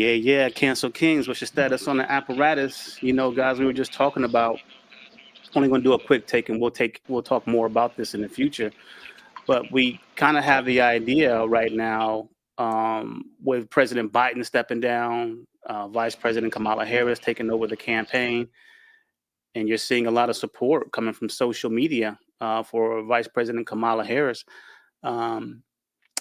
Yeah. Cancel Kings. What's your status on the apparatus? Guys, we were just talking about. Only going to do a quick take, and we'll talk more about this in the future. But we kind of have the idea right now, with President Biden stepping down, Vice President Kamala Harris taking over the campaign, and you're seeing a lot of support coming from social media for Vice President Kamala Harris. Um,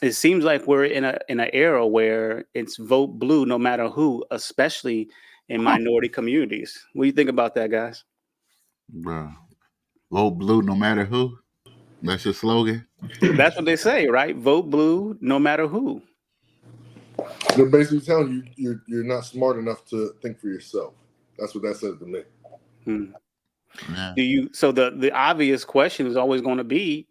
it seems like we're in an era where it's vote blue no matter who, especially in minority communities. What do you think about that, guys? Bruh. Vote blue no matter who. That's your slogan. That's what they say, right? Vote blue no matter who. They're basically telling you you're not smart enough to think for yourself. That's what that says to me. Hmm. Yeah. So the obvious question is always going to be: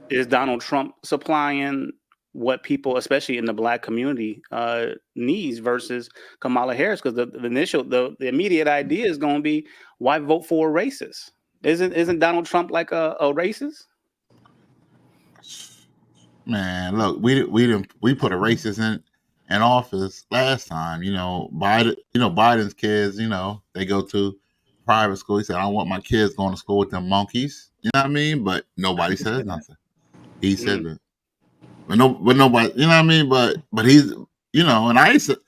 is Donald Trump supplying what people, especially in the Black community, needs versus Kamala Harris? Because the immediate idea is going to be, why vote for a racist? Isn't Donald Trump like a racist? Man, look, we put a racist in office last time. Biden's kids. They go to private school. He said, "I don't want my kids going to school with them monkeys." You know what I mean? But nobody says nothing. He said that, but nobody. You know what I mean? But he's and I used to,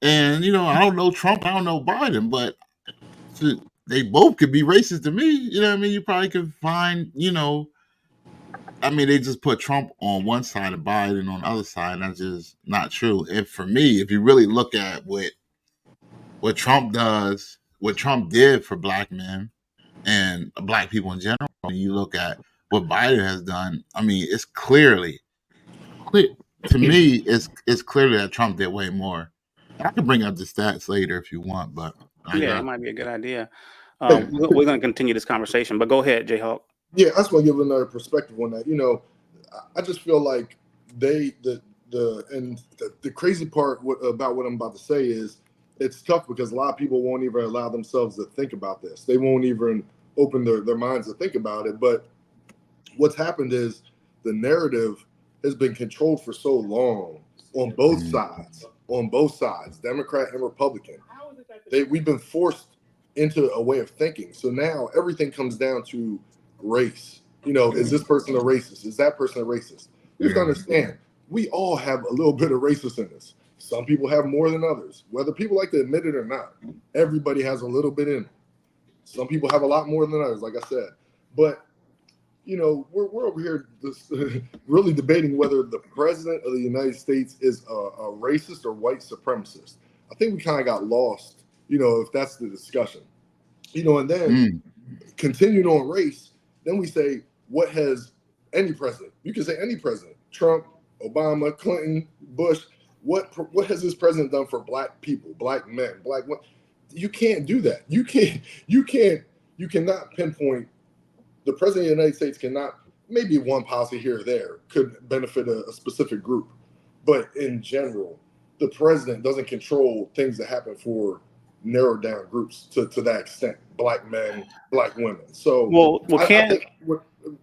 and I don't know Trump. I don't know Biden, but shit, they both could be racist to me. You know what I mean? You probably could find I mean, they just put Trump on one side and Biden on the other side, and that's just not true. And for me, if you really look at what Trump does, what Trump did for Black men and Black people in general, and you look at what Biden has done, I mean, it's clear to me. It's clearly that Trump did way more. I can bring up the stats later if you want, but Yeah, that might be a good idea. We're going to continue this conversation, but go ahead, J Hawk. Yeah, I just want to give another perspective on that. I just feel like the crazy part about what I'm about to say is it's tough because a lot of people won't even allow themselves to think about this. They won't even open their minds to think about it. But what's happened is the narrative has been controlled for so long on both sides, Democrat and Republican. We've been forced into a way of thinking. So now everything comes down to race. Is this person a racist? Is that person a racist? You have to understand, we all have a little bit of racist in us. Some people have more than others. Whether people like to admit it or not, everybody has a little bit in them. Some people have a lot more than others, like I said. But, we're over here really debating whether the president of the United States is a racist or white supremacist. I think we kind of got lost, if that's the discussion. And then continuing on race, then we say, what has any president? You can say any president, Trump, Obama, Clinton, Bush. What has this president done for Black people, Black men, Black women? You can't do that. You cannot pinpoint. The president of the United States cannot. Maybe one policy here or there could benefit a specific group, but in general, the president doesn't control things that happen for narrowed down groups to that extent. Black men, Black women. So I think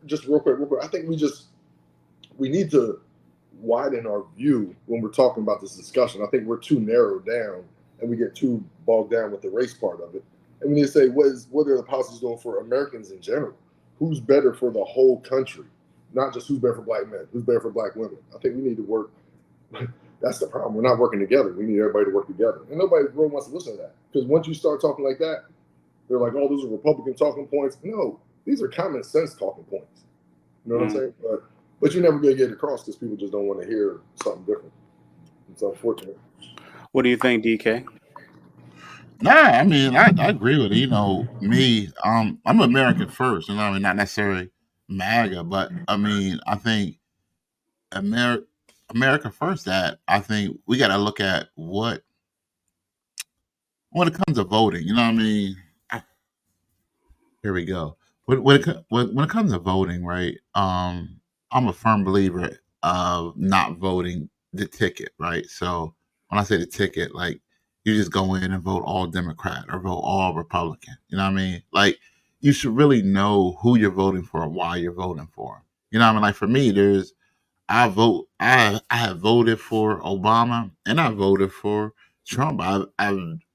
just real quick, I think we need to widen our view when we're talking about this discussion. I think we're too narrowed down and we get too bogged down with the race part of it. And we need to say, what are the policies doing for Americans in general? Who's better for the whole country? Not just who's better for Black men, who's better for Black women. I think we need to work. That's the problem. We're not working together. We need everybody to work together. And nobody really wants to listen to that. Because once you start talking like that, they're like, oh, those are Republican talking points. No, these are common sense talking points. You know what I'm saying? But you're never going to get it across because people just don't want to hear something different. It's unfortunate. What do you think, DK? Nah, I mean, I agree with it. Me, I'm American first. I mean, not necessarily MAGA, but I mean, I think America first. That I think we got to look at when it comes to voting. You know what I mean? Here we go. When it comes to voting, right? I'm a firm believer of not voting the ticket, right? So when I say the ticket, like you just go in and vote all Democrat or vote all Republican. You know what I mean? Like you should really know who you're voting for and why you're voting for 'em. You know what I mean? Like for me, I have voted for Obama and I voted for Trump. I've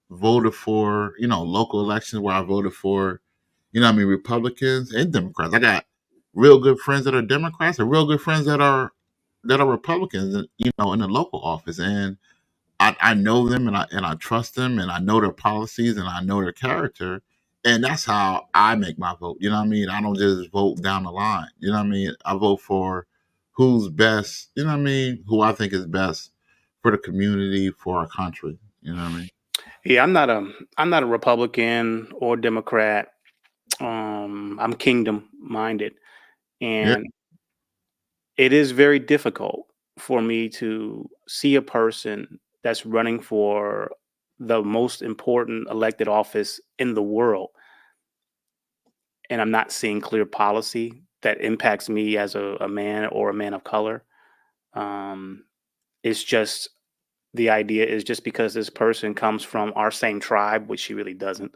voted for, local elections where I voted for, Republicans and Democrats. I got real good friends that are Democrats and real good friends that are Republicans, in the local office. And I know them and I trust them and I know their policies and I know their character. And that's how I make my vote. You know what I mean? I don't just vote down the line. You know what I mean? I vote for who's best, who I think is best for the community, for our country. You know what I mean? Yeah, I'm not a Republican or Democrat. I'm kingdom minded, Yeah. and it is very difficult for me to see a person that's running for the most important elected office in the world, and I'm not seeing clear policy that impacts me as a man or a man of color. Um, it's just the idea is just because this person comes from our same tribe, which she really doesn't.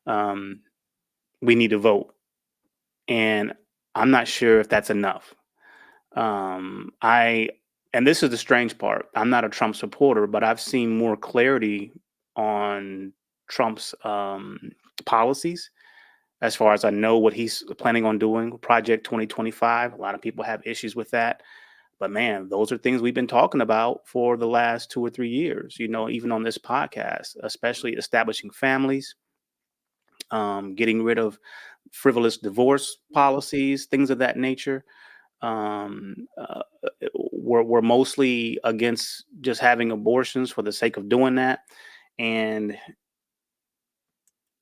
Um, we need to vote, and I'm not sure if that's enough. I and this is the strange part. I'm not a Trump supporter, but I've seen more clarity on Trump's policies as far as I know what he's planning on doing. Project 2025. A lot of people have issues with that, but man, those are things we've been talking about for the last 2 or 3 years. Even on this podcast, especially establishing families, getting rid of frivolous divorce policies, things of that nature. um, uh, we're mostly against just having abortions for the sake of doing that. And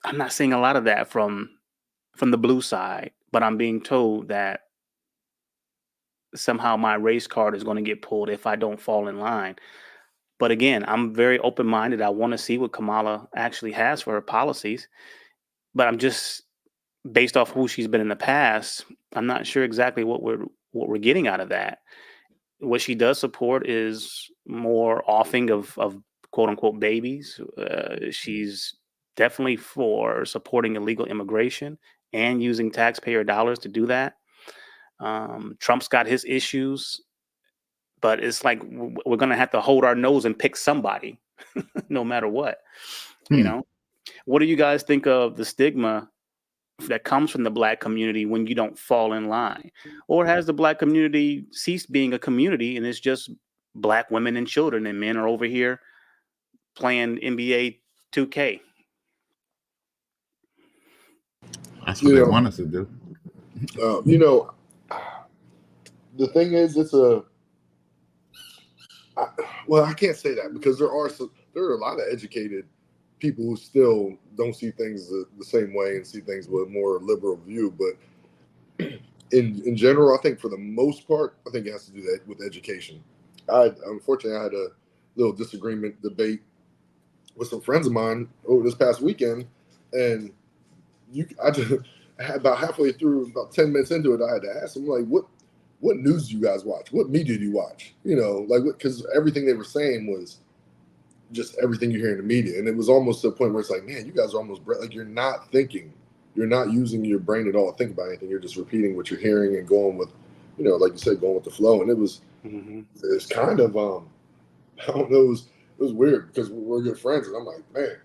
I'm not seeing a lot of that from the blue side, but I'm being told that somehow my race card is going to get pulled if I don't fall in line. But again, I'm very open minded. I want to see what Kamala actually has for her policies, but I'm just based off who she's been in the past. I'm not sure exactly what we're getting out of that. What she does support is more offing of quote unquote babies. She's definitely for supporting illegal immigration and using taxpayer dollars to do that. Trump's got his issues, but it's like we're going to have to hold our nose and pick somebody, no matter what. You Hmm. know, what do you guys think of the stigma that comes from the black community when you don't fall in line? Or has the black community ceased being a community and it's just black women and children, and men are over here playing NBA 2K? That's what You they know, want us to do. uh, you know, the thing is, I, well, I can't say that because there are a lot of educated people who still don't see things the same way and see things with a more liberal view. But in general, I think for the most part, I think it has to do that with education. Unfortunately, I had a little disagreement debate with some friends of mine over this past weekend, and I just about halfway through, about 10 minutes into it, I had to ask them like, what news do you guys watch? What media do you watch? Like because everything they were saying was just everything you hear in the media, and it was almost to a point where it's like, man, you guys are almost like you're not thinking, you're not using your brain at all to think about anything. You're just repeating what you're hearing and going with, like you said, going with the flow. And Hmm. it's kind of I don't know, it was weird because we're good friends, and I'm like, man,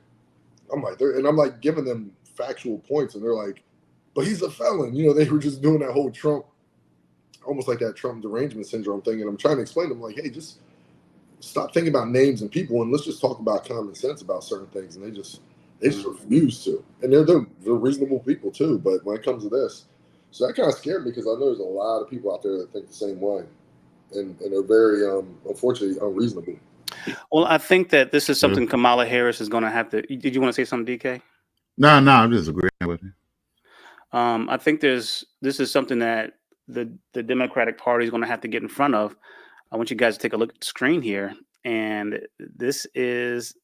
and I'm like giving them factual points, and they're like, but he's a felon. They were just doing that whole Trump, almost like that Trump derangement syndrome thing. And I'm trying to explain to them, like, hey, just stop thinking about names and people, and let's just talk about common sense about certain things. And they just refuse to. And they're reasonable people too. But when it comes to this, so that kind of scared me because I know there's a lot of people out there that think the same way, and they're very unfortunately unreasonable. Well, I think that this is Yeah. something Kamala Harris is going to have to. Did you want to say something, DK? No, I'm just agreeing with you. I think this is something that the Democratic Party is going to have to get in front of. I want you guys to take a look at the screen here, and this is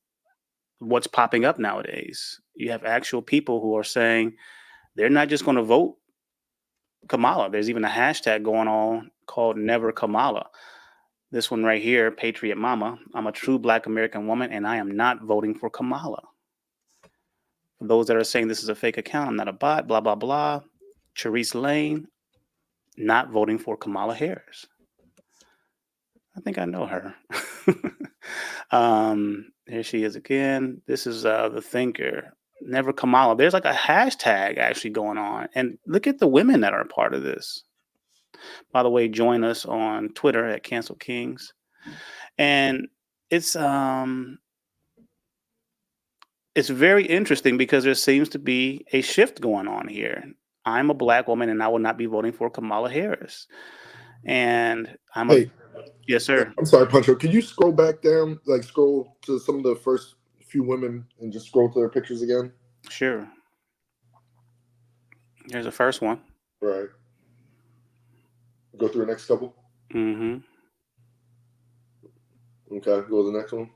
what's popping up nowadays. You have actual people who are saying they're not just going to vote Kamala. There's even a hashtag going on called Never Kamala. This one right here, Patriot Mama. I'm a true Black American woman, and I am not voting for Kamala. For those that are saying this is a fake account, I'm not a bot, blah, blah, blah. Charisse Lane, not voting for Kamala Harris. I think I know her. Here she is again. This is the thinker. Never Kamala. There's like a hashtag actually going on. And look at the women that are a part of this. By the way, join us on Twitter at Cancel Kings. And it's very interesting because there seems to be a shift going on here. I'm a black woman and I will not be voting for Kamala Harris. And Hey, yes, sir. I'm sorry, Puncho. Can you scroll back down, like scroll to some of the first few women and just scroll to their pictures again? Sure. Here's the first one. Right. Go through the next couple. Mm-hmm. Okay, go to the next one.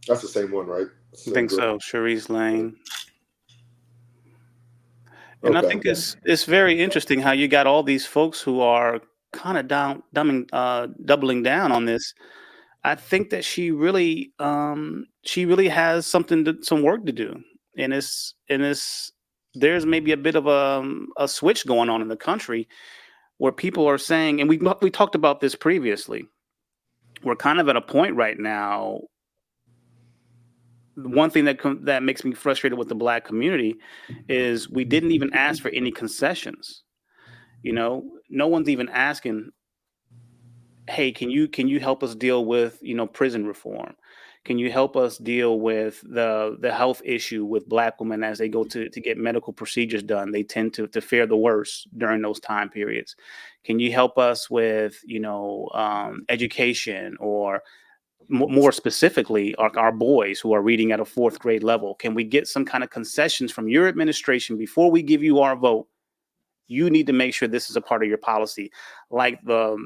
That's the same one, right? I think so. Cherise Lane. And Okay. I think it's very interesting how you got all these folks who are kind of doubling down on this. I think that she really has some work to do, and there's maybe a bit of a switch going on in the country where people are saying, and we talked about this previously. We're kind of at a point right now. One thing that makes me frustrated with the black community is we didn't even ask for any concessions. You know, no one's even asking, hey, can you help us deal with, prison reform? Can you help us deal with the health issue with black women as they go to get medical procedures done? They tend to fare the worst during those time periods. Can you help us with, education, or more specifically, our boys who are reading at a 4th grade level? Can we get some kind of concessions from your administration before we give you our vote? You need to make sure this is a part of your policy, like the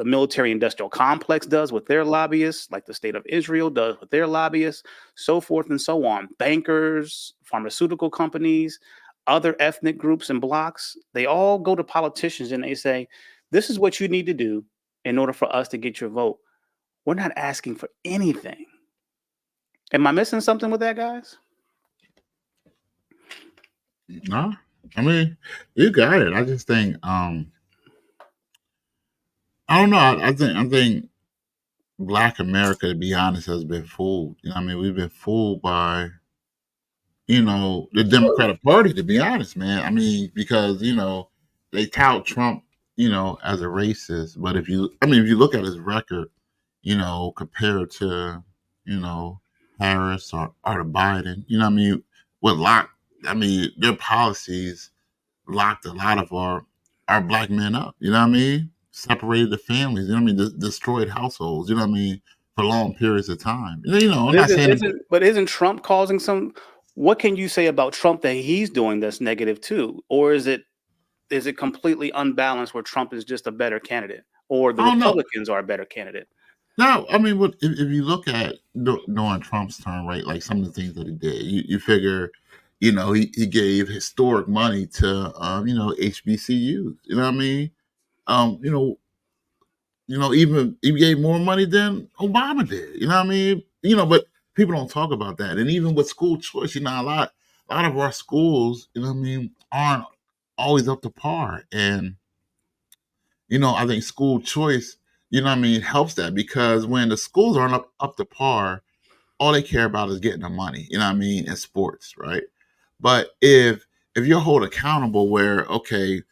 military industrial complex does with their lobbyists, like the state of Israel does with their lobbyists, so forth and so on. Bankers, pharmaceutical companies, other ethnic groups and blocks, they all go to politicians and they say, this is what you need to do in order for us to get your vote. We're not asking for anything. Am I missing something with that, guys? No, I mean, you got it. I just think, I don't know. I think Black America, to be honest, has been fooled. I mean, we've been fooled by, the Democratic Party, to be honest, man. I mean, because, they tout Trump, as a racist. But if you look at his record, compared to, Harris or to Biden, their policies locked a lot of our black men up. Separated the families. Destroyed households. For long periods of time. I'm not saying. But isn't Trump causing some? What can you say about Trump that he's doing that's negative too, or is it completely unbalanced where Trump is just a better candidate, or the Republicans are a better candidate? No, I mean, if you look at during Trump's term, right? Like some of the things that he did, you figure, he gave historic money to, HBCUs. You know what I mean? Even he gave more money than Obama did. You know what I mean? But people don't talk about that. And even with school choice, a lot of our schools, aren't always up to par. And I think school choice, helps that, because when the schools aren't up to par, all they care about is getting the money, in sports, right? But if you're held accountable where, okay,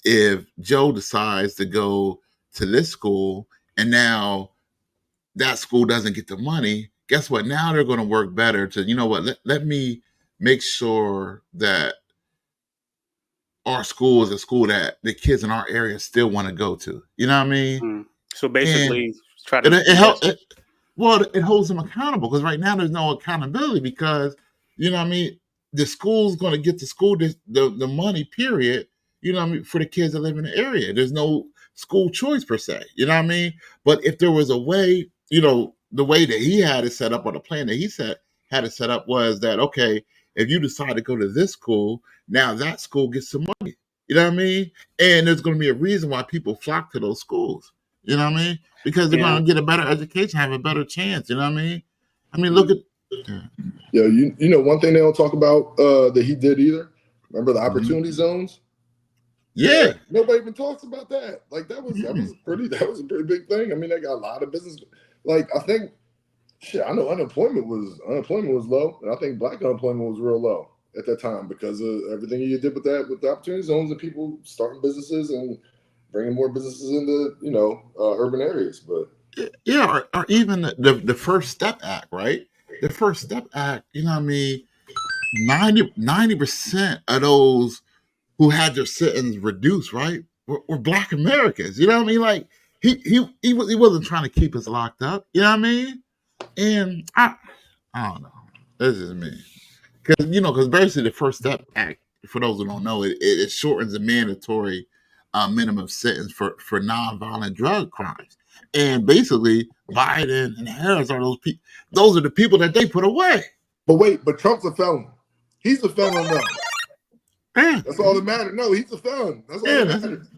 if Joe decides to go to this school and now that school doesn't get the money, guess what? Now they're going to work better to, let me make sure that our school is a school that the kids in our area still want to go to. You know what I mean? So basically, try And to. it holds them accountable, because right now there's no accountability, because the school's going to get the money, period. For the kids that live in the area, there's no school choice per se. You know what I mean? But if there was a way, the way that he had it set up, or the plan that he had it set up, was that, okay, if you decide to go to this school, now that school gets some money. You know what I mean? And there's going to be a reason why people flock to those schools. You know what I mean? Because they're going to get a better education, have a better chance. You know what I mean? Look at. Yeah, one thing they don't talk about that he did either. Remember the opportunity zones? Yeah. Nobody even talks about that. Like that was a pretty big thing. I mean, they got a lot of business. Like I think Shit, I know unemployment was low, and I think black unemployment was real low at that time because of everything you did with the opportunity zones and people starting businesses and bringing more businesses into urban areas. But Yeah, or even the First Step Act, right? The First Step Act, you know what I mean? 90% of those who had their sentence reduced, right, were Black Americans. You know what I mean? Like he wasn't trying to keep us locked up. You know what I mean? And I don't know. This is me. Because basically the First Step Act, for those who don't know, it shortens the mandatory minimum sentence for nonviolent drug crimes. And basically, Biden and Harris are those people. Those are the people that they put away. but Trump's a felon. He's a felon now. Yeah. That's all that matters. No, he's a felon. That's all that matters.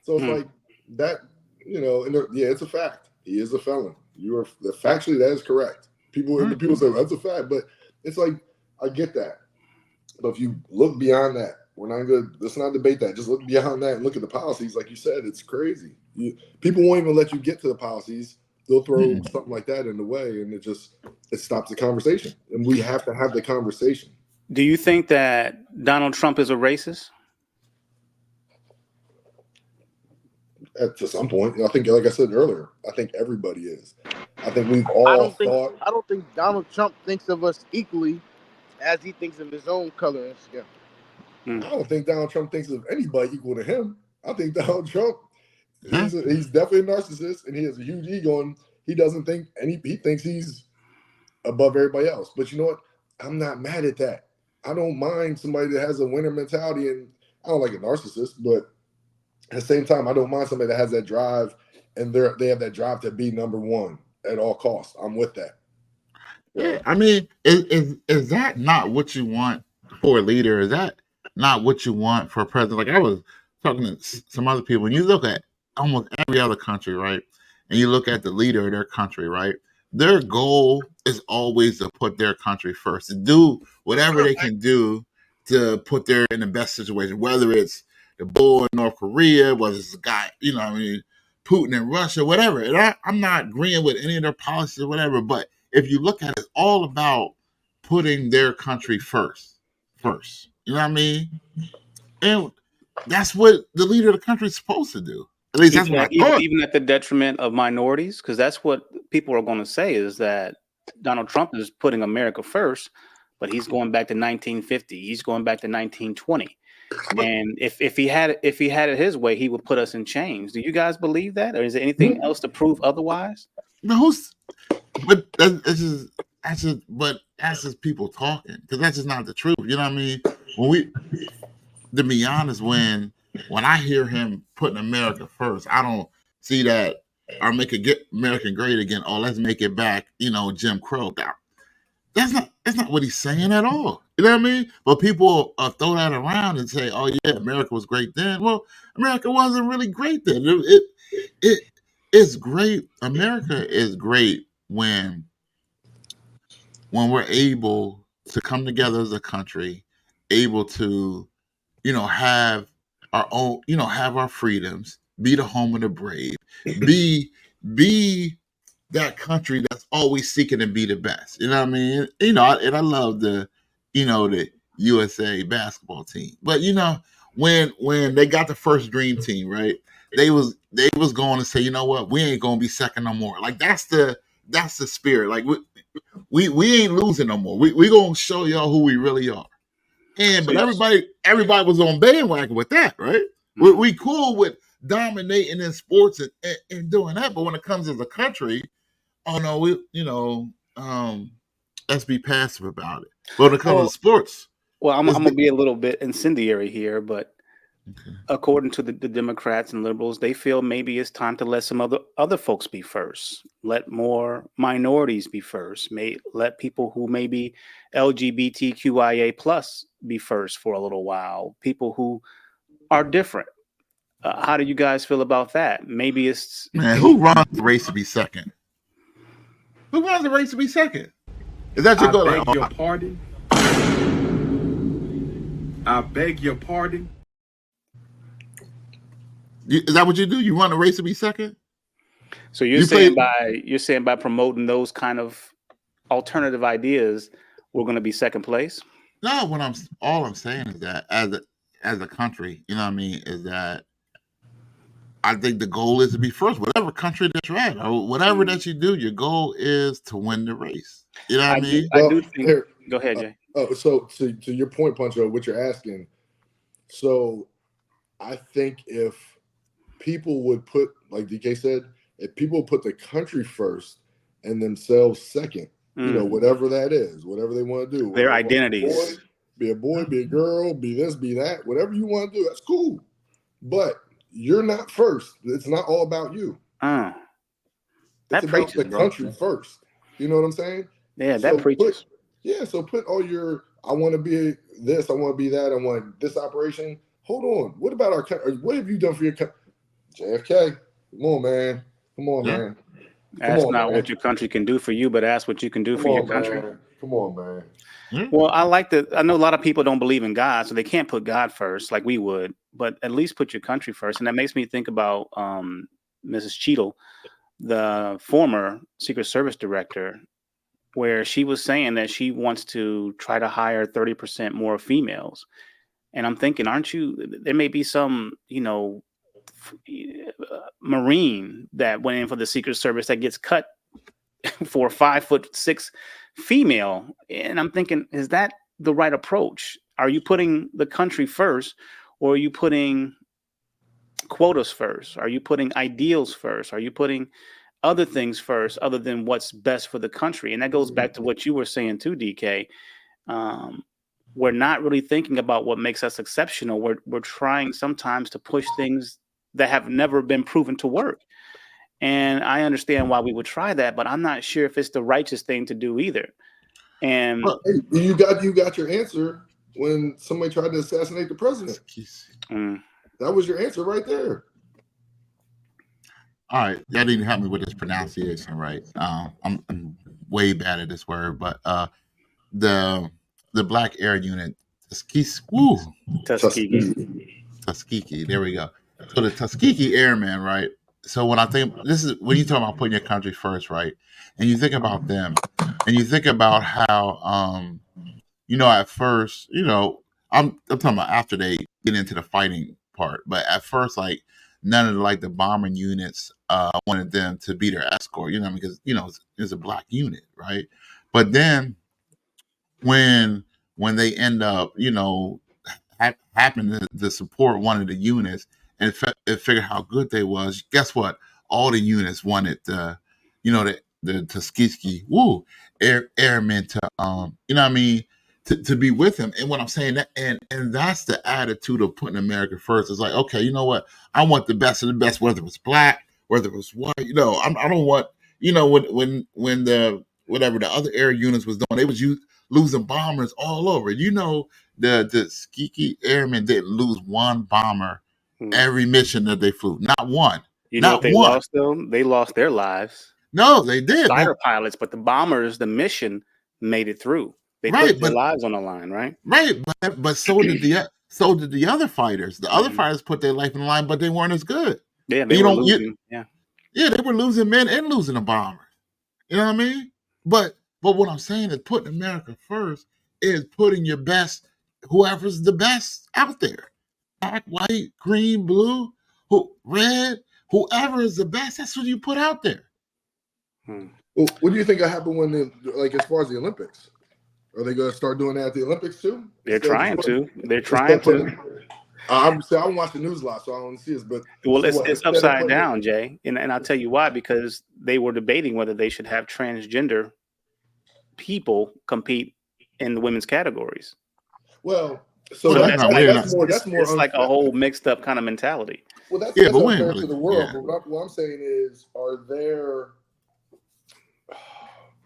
So it's like that, it's a fact. He is a felon. Factually, that is correct. People say that's a fact, but it's like, I get that. But if you look beyond that, let's not debate that. Just look beyond that and look at the policies. Like you said, it's crazy. People won't even let you get to the policies. They'll throw something like that in the way, and it stops the conversation. And we have to have the conversation. Do you think that Donald Trump is a racist? To some point, I think, like I said earlier, I think everybody is. I think we've all thought. I don't think Donald Trump thinks of us equally as he thinks of his own color and skin. I don't think Donald Trump thinks of anybody equal to him. I think Donald Trump, he's definitely a narcissist, and he has a huge ego, and he doesn't think he thinks he's above everybody else. But you know what? I'm not mad at that. I don't mind somebody that has a winner mentality, and I don't like a narcissist, but at the same time, I don't mind somebody that has that drive, and they have that drive to be number one at all costs. I'm with that. Yeah, I mean, is that not what you want for a leader? Is that not what you want for a president? Like I was talking to some other people, and you look at almost every other country, right? And you look at the leader of their country, right? Their goal is always to put their country first, to do whatever they can do to put their in the best situation, whether it's the bull in North Korea, whether it's the guy, Putin in Russia, whatever. And I'm not agreeing with any of their policies or whatever, but if you look at it, it's all about putting their country first. You know what I mean? And that's what the leader of the country is supposed to do. At least that's what I thought. Even at the detriment of minorities, because that's what people are going to say is that Donald Trump is putting America first, but he's going back to 1950. He's going back to 1920. And if he had it his way, he would put us in chains. Do you guys believe that, or is there anything else to prove otherwise? No, but that's just people talking, because that's just not the truth. You know what I mean? To be honest, when I hear him putting America first, I don't see that or make America great again. Oh, let's make it back. Jim Crow. That's not what he's saying at all. You know what I mean? But people throw that around and say, "Oh yeah, America was great then." Well, America wasn't really great then. It's great. America is great when we're able to come together as a country, able to, have our own, have our freedoms, be the home of the brave, be that country that's always seeking to be the best. You know what I mean? And I love the USA basketball team. But when they got the first dream team, right? They was going to say, you know what, we ain't gonna be second no more. Like that's the spirit. Like we ain't losing no more. We gonna show y'all who we really are. But everybody was on bandwagon with that, right? Mm-hmm. We cool with dominating in sports and doing that, but when it comes as a country, oh no, let's be passive about it. But when it comes to sports, I'm gonna be a little bit incendiary here, but according to the Democrats and liberals, they feel maybe it's time to let some other folks be first. Let more minorities be first. Let people who may be LGBTQIA plus be first for a little while. People who are different. How do you guys feel about that? Maybe it's who runs the race to be second? Who runs the race to be second? Is that your goal? I beg your pardon. I beg your pardon. Is that what you do? You run a race to be second? So you're You saying play. by promoting those kind of alternative ideas, we're going to be second place. No, all I'm saying is that as a country, you know what I mean, is that I think the goal is to be first, whatever country that you're at, or whatever Mm. that you do, your goal is to win the race. You know what I I do. mean? I Well, do think. here, Go ahead, Jay. so to your point, Puncho, what you're asking. So I think if people would put, like DK said, if people put the country first and themselves second, Mm. whatever that is, whatever they want to do, Their whether they want identities. be a boy, be a girl, be this, be that, whatever you want to do, that's cool. But you're not first. It's not all about you. That It's about preaches, the bro. country first. You know what I'm saying? Yeah, that So preaches. so put all your, I want to be this, I want to be that, I want this operation. Hold on. What about our country? What have you done for your country? JFK. Come on, man. Come on, Yeah. man. Come Ask on, not man. what your country can do for you, but ask what you can do Come for your on, country. man. Come on, man. Yeah. Well, I know a lot of people don't believe in God, so they can't put God first like we would, but at least put your country first. And that makes me think about Mrs. Cheadle, the former Secret Service director, where she was saying that she wants to try to hire 30% more females. And I'm thinking, there may be some, Marine that went in for the Secret Service that gets cut for a 5'6" female. And I'm thinking, is that the right approach? Are you putting the country first, or are you putting quotas first? Are you putting ideals first? Are you putting other things first other than what's best for the country? And that goes back to what you were saying too, DK. We're not really thinking about what makes us exceptional. We're trying sometimes to push things that have never been proven to work. And I understand why we would try that, but I'm not sure if it's the righteous thing to do either. And Well, Hey, you got your answer when somebody tried to assassinate the president. mm, That was your answer right there. all right, that didn't help me with this pronunciation, right? I'm way bad at this word, but the Black Air Unit, Tuskegee. Tuskegee. There we go. So the Tuskegee Airmen, right? So when I think this is when you talk about putting your country first, right? And you think about them, and you think about how, at first, I'm talking about after they get into the fighting part, but at first, like none of the bombing units wanted them to be their escort, because it's a black unit, right? But then when they end up, happen to support one of the units and figure how good they was. Guess what? All the units wanted the Tuskegee airmen to what I mean, to be with him. And what I'm saying that and that's the attitude of putting America first. It's like, okay, you know what? I want the best of the best, whether it was black, whether it was white. I don't want when the whatever the other air units was doing, they was losing bombers all over. The Tuskegee Airmen didn't lose one bomber Mm. every mission that they flew. Not one. You know what Not they one. lost though? They lost their lives. No, they The did. fighter pilots, but the bombers, the mission made it through. They put Right, their lives on the line, right? but so did the other fighters. The other Mhm. fighters put their life in the line, but they weren't as good. Yeah, they You were know, losing. Yeah. yeah, they were losing men and losing a bomber. You know what I mean? But what I'm saying is putting America first is putting your best, whoever's the best out there. Black, white, green, blue, red, whoever is the best, that's what you put out there. Hmm. Well, what do you think will happen when as far as the Olympics? Are they going to start doing that at the Olympics too? They're trying to. They're Instead trying of putting, to. I don't watch the news a lot, so I don't see this. But Well, so it's what? it's Instead of upside putting, down, Jay, and I'll tell you why. Because they were debating whether they should have transgender people compete in the women's categories. well, Well, so So that's that's that's not like we're that's not. more it's, that's more it's like a unfair. whole mixed up kind of mentality. Well, that's Yeah, that's but we ain't unfair to really. the world. Yeah, But what I'm saying is, are there?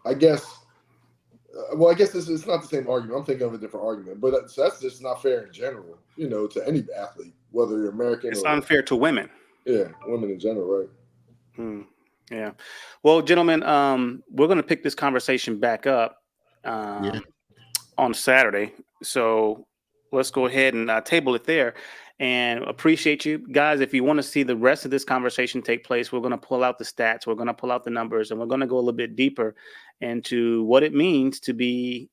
I guess. Well, I guess it's not the same argument. I'm thinking of a different argument, but that's just not fair in general. To any athlete, whether you're American It's or unfair to women. women in general, right? Hmm. Yeah. Well, gentlemen, we're going to pick this conversation back up yeah. on Saturday. So let's go ahead and table it there. And appreciate you guys. If you want to see the rest of this conversation take place, we're going to pull out the stats, we're going to pull out the numbers, and we're going to go a little bit deeper into what it means to be,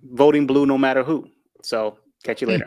voting blue no matter who. So catch you later.